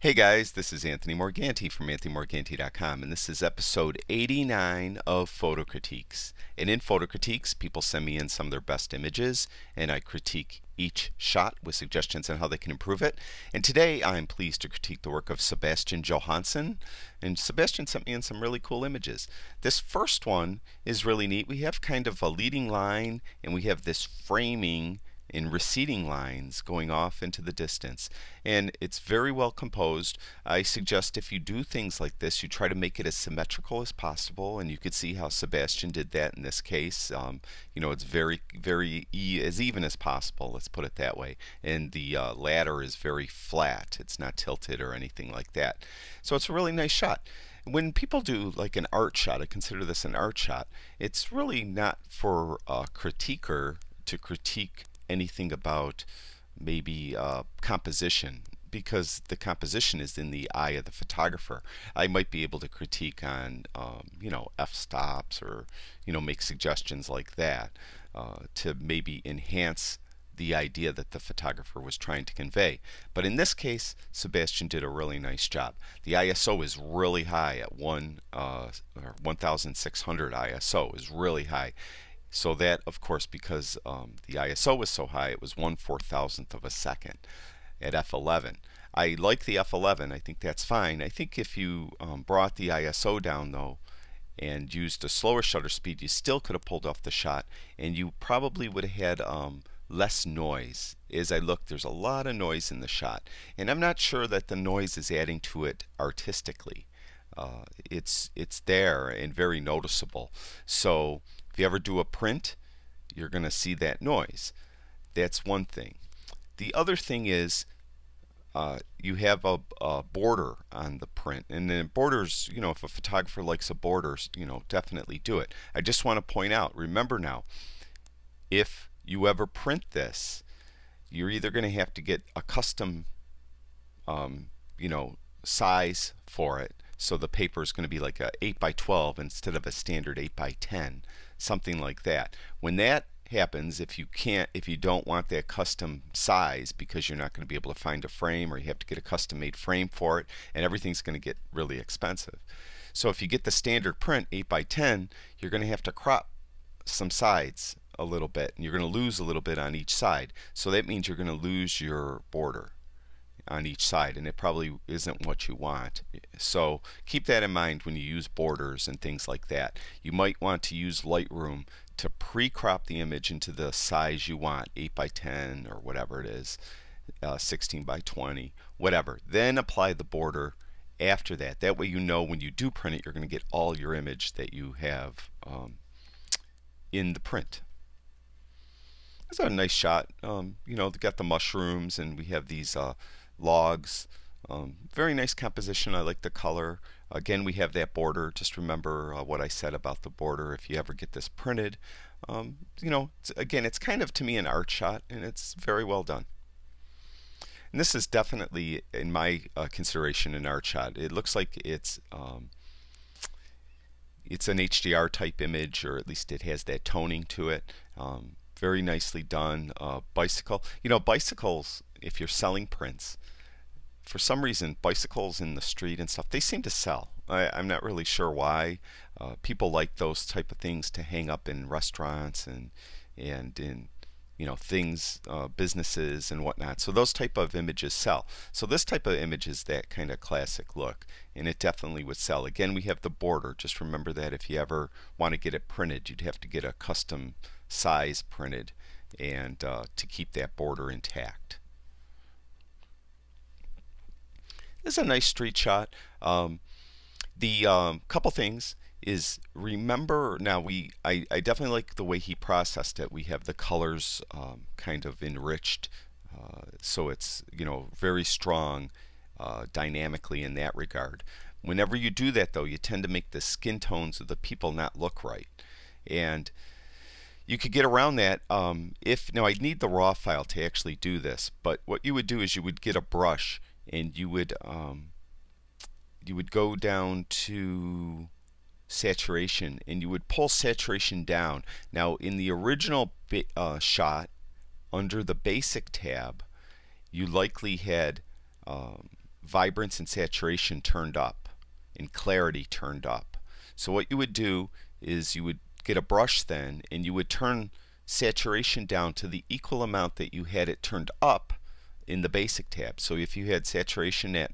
Hey guys, this is Anthony Morganti from anthonymorganti.com, and this is episode 89 of Photo Critiques. And in Photo Critiques, people send me in some of their best images, and I critique each shot with suggestions on how they can improve it. And today I'm pleased to critique the work of Zebastian Johansson, and Sebastian sent me in some really cool images. This first one is really neat. We have kind of a leading line, and we have this framing in receding lines going off into the distance, and it's very well composed. I suggest if you do things like this, you try to make it as symmetrical as possible, and you could see how Sebastian did that in this case. It's very as even as possible, let's put it that way, and the ladder is very flat. It's not tilted or anything like that, so it's a really nice shot. When people do like an art shot, I consider this an art shot, it's really not for a critiquer to critique anything about maybe composition, because the composition is in the eye of the photographer. I might be able to critique on f-stops or make suggestions like that to maybe enhance the idea that the photographer was trying to convey. But in this case, Sebastian did a really nice job. The ISO is really high at 1600 ISO is really high. So that, of course, because the ISO was so high, it was 1/4000th of a second at f11. I like the f11. I think that's fine. I think if you brought the ISO down, though, and used a slower shutter speed, you still could have pulled off the shot, and you probably would have had less noise. As I look, there's a lot of noise in the shot, and I'm not sure that the noise is adding to it artistically. It's there and very noticeable. So if you ever do a print, you're going to see that noise. That's one thing. The other thing is you have a border on the print, and then borders, if a photographer likes a border, definitely do it. I just want to point out, remember now, if you ever print this, you're either going to have to get a custom size for it. So the paper is going to be like a 8x12 instead of a standard 8x10, something like that. When that happens, if you don't want that custom size because you're not going to be able to find a frame, or you have to get a custom made frame for it, and everything's going to get really expensive. So if you get the standard print 8x10, you're going to have to crop some sides a little bit, and you're going to lose a little bit on each side. So that means you're going to lose your border on each side, and it probably isn't what you want. So keep that in mind when you use borders and things like that. You might want to use Lightroom to pre-crop the image into the size you want, 8x10 or whatever it is, 16x20, whatever. Then apply the border after that. That way when you do print it, you're going to get all your image that you have in the print. It's a nice shot. They got the mushrooms, and we have these logs. Very nice composition. I like the color. Again, we have that border. Just remember what I said about the border if you ever get this printed. It's kind of, to me, an art shot, and it's very well done. And this is definitely, in my consideration, an art shot. It looks like it's an HDR type image, or at least it has that toning to it. Very nicely done. Bicycle. Bicycles, if you're selling prints, for some reason, bicycles in the street and stuff, they seem to sell. I'm not really sure why. People like those type of things to hang up in restaurants and in things, businesses and whatnot. So those type of images sell. So this type of image is that kind of classic look, and it definitely would sell. Again, we have the border. Just remember that if you ever want to get it printed, you'd have to get a custom size printed, and to keep that border intact. This is a nice street shot. The couple things is, remember now, I definitely like the way he processed it. We have the colors kind of enriched, so it's very strong dynamically in that regard. Whenever you do that, though, you tend to make the skin tones of the people not look right, and you could get around that. Now I'd need the raw file to actually do this, but what you would do is you would get a brush, and you would go down to saturation, and you would pull saturation down. Now in the original shot, under the basic tab, you likely had vibrance and saturation turned up and clarity turned up. So what you would do is you would get a brush then, and you would turn saturation down to the equal amount that you had it turned up in the basic tab. So if you had saturation at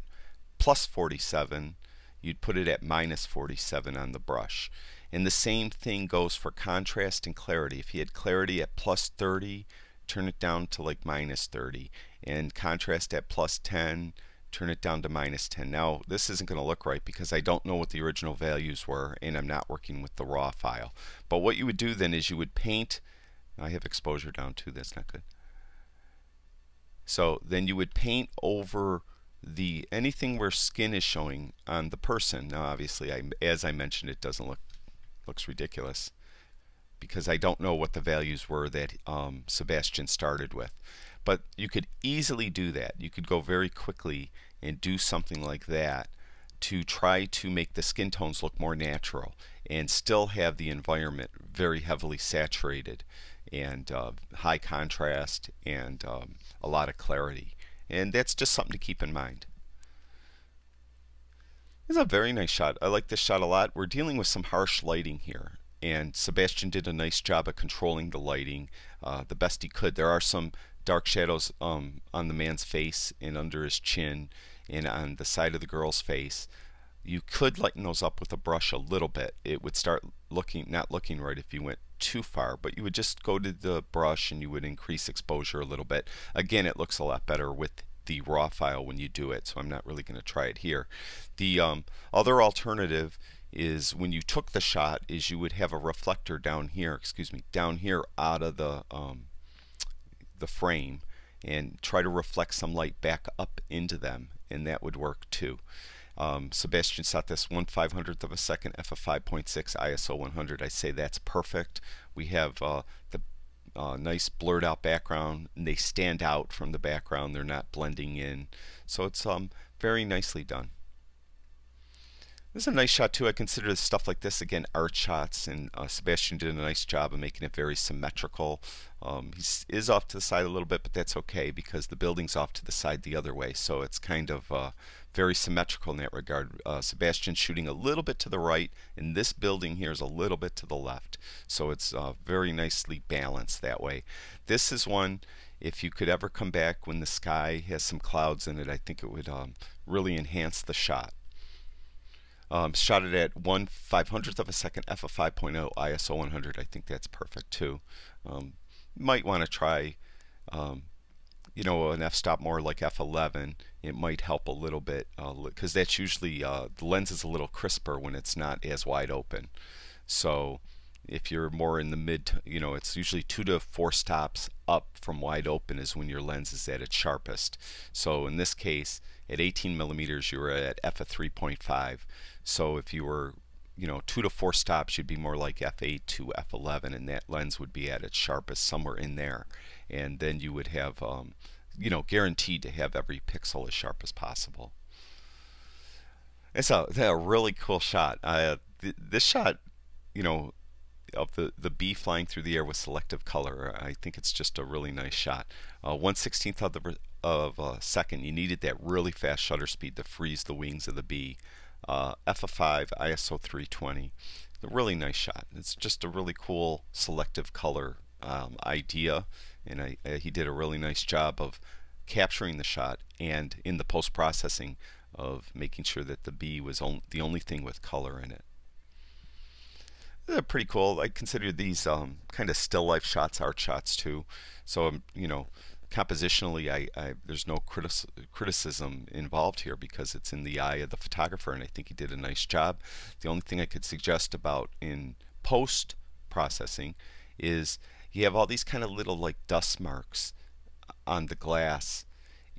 plus 47, you'd put it at minus 47 on the brush. And the same thing goes for contrast and clarity. If you had clarity at plus 30, turn it down to like minus 30. And contrast at plus 10, turn it down to minus 10. Now, this isn't going to look right because I don't know what the original values were, and I'm not working with the raw file. But what you would do then is you would paint. I have exposure down too, that's not good. So then you would paint over the anything where skin is showing on the person. Now obviously, as I mentioned, it doesn't looks ridiculous because I don't know what the values were that Zebastian started with. But you could easily do that. You could go very quickly and do something like that to try to make the skin tones look more natural and still have the environment very heavily saturated and high contrast and a lot of clarity. And that's just something to keep in mind. This is a very nice shot. I like this shot a lot. We're dealing with some harsh lighting here, and Zebastian did a nice job of controlling the lighting the best he could. There are some dark shadows on the man's face and under his chin and on the side of the girl's face. You could lighten those up with a brush a little bit. It would start not looking right if you went too far, but you would just go to the brush and you would increase exposure a little bit. Again, it looks a lot better with the raw file when you do it, so I'm not really going to try it here. The other alternative is when you took the shot is you would have a reflector down here, down here out of the frame, and try to reflect some light back up into them, and that would work too. Zebastian shot this 1/500th of a second f/5.6 ISO 100. I say that's perfect. We have the nice blurred out background, and they stand out from the background. They're not blending in, so it's very nicely done. This is a nice shot too. I consider stuff like this again art shots, and Zebastian did a nice job of making it very symmetrical. He is off to the side a little bit, but that's okay because the building's off to the side the other way, so it's kind of very symmetrical in that regard. Zebastian's shooting a little bit to the right, and this building here is a little bit to the left, so it's very nicely balanced that way. This is one, if you could ever come back when the sky has some clouds in it, I think it would really enhance the shot. Shot it at 1/500th of a second f/5.0 ISO 100. I think that's perfect too. Might want to try you know, an f-stop more like f11. It might help a little bit because that's usually the lens is a little crisper when it's not as wide open. So if you're more in the mid, you know, it's usually 2 to 4 stops up from wide open is when your lens is at its sharpest. So in this case, at 18 millimeters, you were at f/3.5. So if you were, you know, 2 to 4 stops, you'd be more like f8 to f11, and that lens would be at its sharpest somewhere in there. And then you would have, you know, guaranteed to have every pixel as sharp as possible. It's a really cool shot. This shot, you know, of the bee flying through the air with selective color, I think it's just a really nice shot. 1/16th of a second. You needed that really fast shutter speed to freeze the wings of the bee. f/5 ISO 320. A really nice shot. It's just a really cool selective color idea, and he did a really nice job of capturing the shot and in the post-processing of making sure that the bee was the only thing with color in it. They're pretty cool. I consider these kind of still life shots art shots too. So you know, compositionally, there's no criticism involved here because it's in the eye of the photographer, and I think he did a nice job. The only thing I could suggest about in post processing is you have all these kind of little like dust marks on the glass,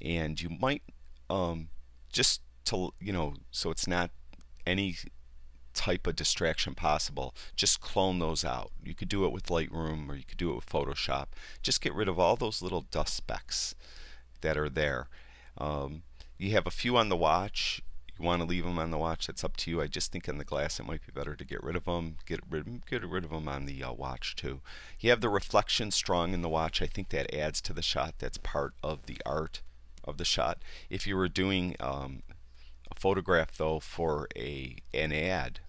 and you might just to, you know, so it's not any type of distraction possible, just clone those out. You could do it with Lightroom or you could do it with Photoshop. Just get rid of all those little dust specks that are there. You have a few on the watch. You want to leave them on the watch, that's up to you. I just think on the glass it might be better to get rid of them. Get rid of them on the watch too. You have the reflection strong in the watch. I think that adds to the shot. That's part of the art of the shot. If you were doing a photograph though for an ad,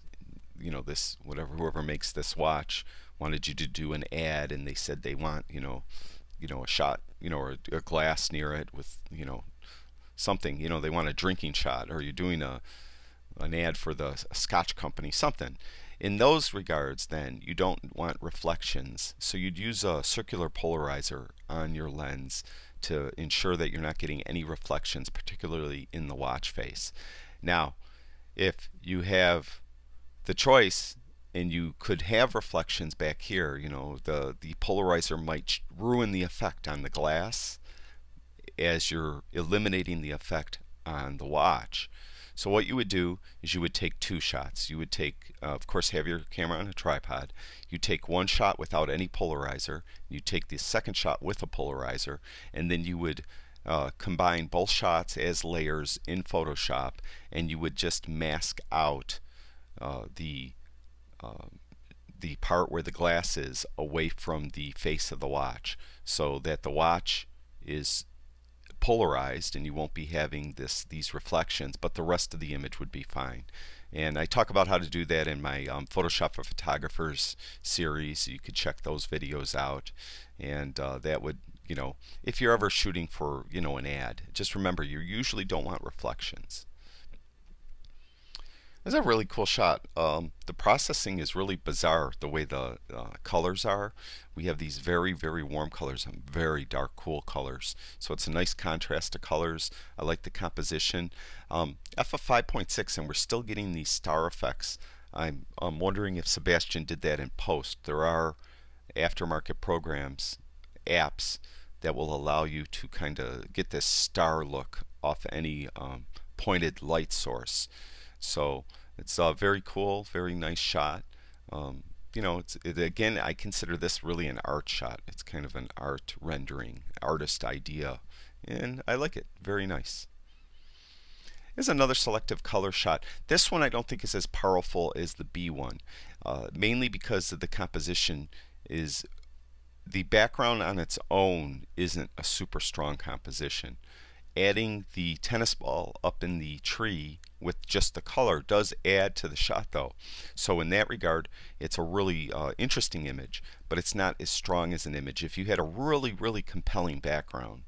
this whoever makes this watch wanted you to do an ad, and they said they want a shot, or a glass near it with something, they want a drinking shot, or you're doing an ad for a Scotch company, something. In those regards, then you don't want reflections, so you'd use a circular polarizer on your lens to ensure that you're not getting any reflections, particularly in the watch face. Now, if you have the choice and you could have reflections back here, the polarizer might ruin the effect on the glass as you're eliminating the effect on the watch. So what you would do is you would take two shots. You would take, of course, have your camera on a tripod. You take one shot without any polarizer. You take the second shot with a polarizer, and then you would combine both shots as layers in Photoshop, and you would just mask out the part where the glass is away from the face of the watch, so that the watch is polarized and you won't be having these reflections, but the rest of the image would be fine. And I talk about how to do that in my Photoshop for Photographers series. You could check those videos out, and that would, if you're ever shooting for an ad, just remember you usually don't want reflections. This is a really cool shot. The processing is really bizarre, the way the colors are. We have these very, very warm colors and very dark, cool colors. So it's a nice contrast to colors. I like the composition. F of 5.6, and we're still getting these star effects. I'm wondering if Zebastian did that in post. There are aftermarket programs, apps, that will allow you to kind of get this star look off any pointed light source. So it's very cool, very nice shot. Again, I consider this really an art shot. It's kind of an art rendering, artist idea, and I like it. Very nice. Here's another selective color shot. This one I don't think is as powerful as the B one, mainly because of the composition. Is the background on its own isn't a super strong composition. Adding the tennis ball up in the tree with just the color does add to the shot though. So in that regard, it's a really interesting image, but it's not as strong as an image. If you had a really, really compelling background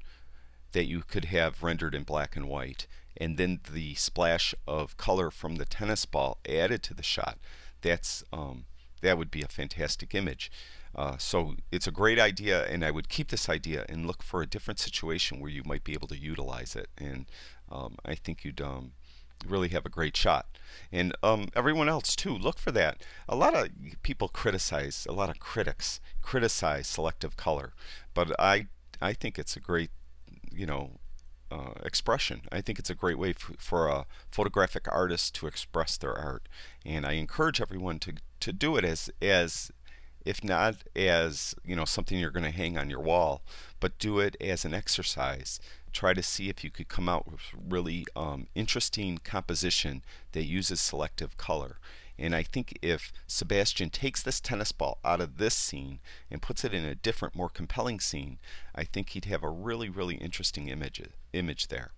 that you could have rendered in black and white, and then the splash of color from the tennis ball added to the shot, that would be a fantastic image. So it's a great idea, and I would keep this idea and look for a different situation where you might be able to utilize it, and I think you'd really have a great shot. And everyone else too, look for that. A lot of people criticize, a lot of critics criticize selective color, but I think it's a great expression. I think it's a great way for a photographic artist to express their art, and I encourage everyone to do it as if not as something you're going to hang on your wall, but do it as an exercise. Try to see if you could come out with really interesting composition that uses selective color. And I think if Zebastian takes this tennis ball out of this scene and puts it in a different, more compelling scene, I think he'd have a really, really interesting image there.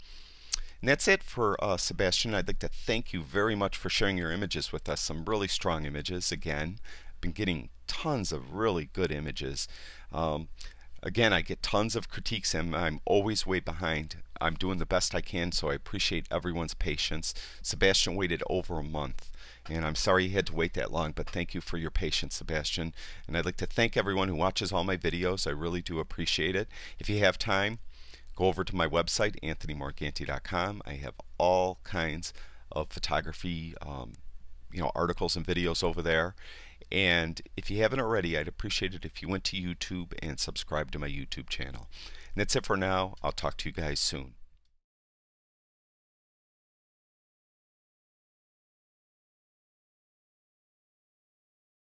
And that's it for Zebastian. I'd like to thank you very much for sharing your images with us. Some really strong images. Again, been getting tons of really good images. Again, I get tons of critiques, and I'm always way behind. I'm doing the best I can, so I appreciate everyone's patience. Zebastian waited over a month, and I'm sorry he had to wait that long, but thank you for your patience, Zebastian. And I'd like to thank everyone who watches all my videos. I really do appreciate it. If you have time, go over to my website, anthonymorganti.com. I have all kinds of photography articles and videos over there. And if you haven't already, I'd appreciate it if you went to YouTube and subscribed to my YouTube channel. And that's it for now. I'll talk to you guys soon.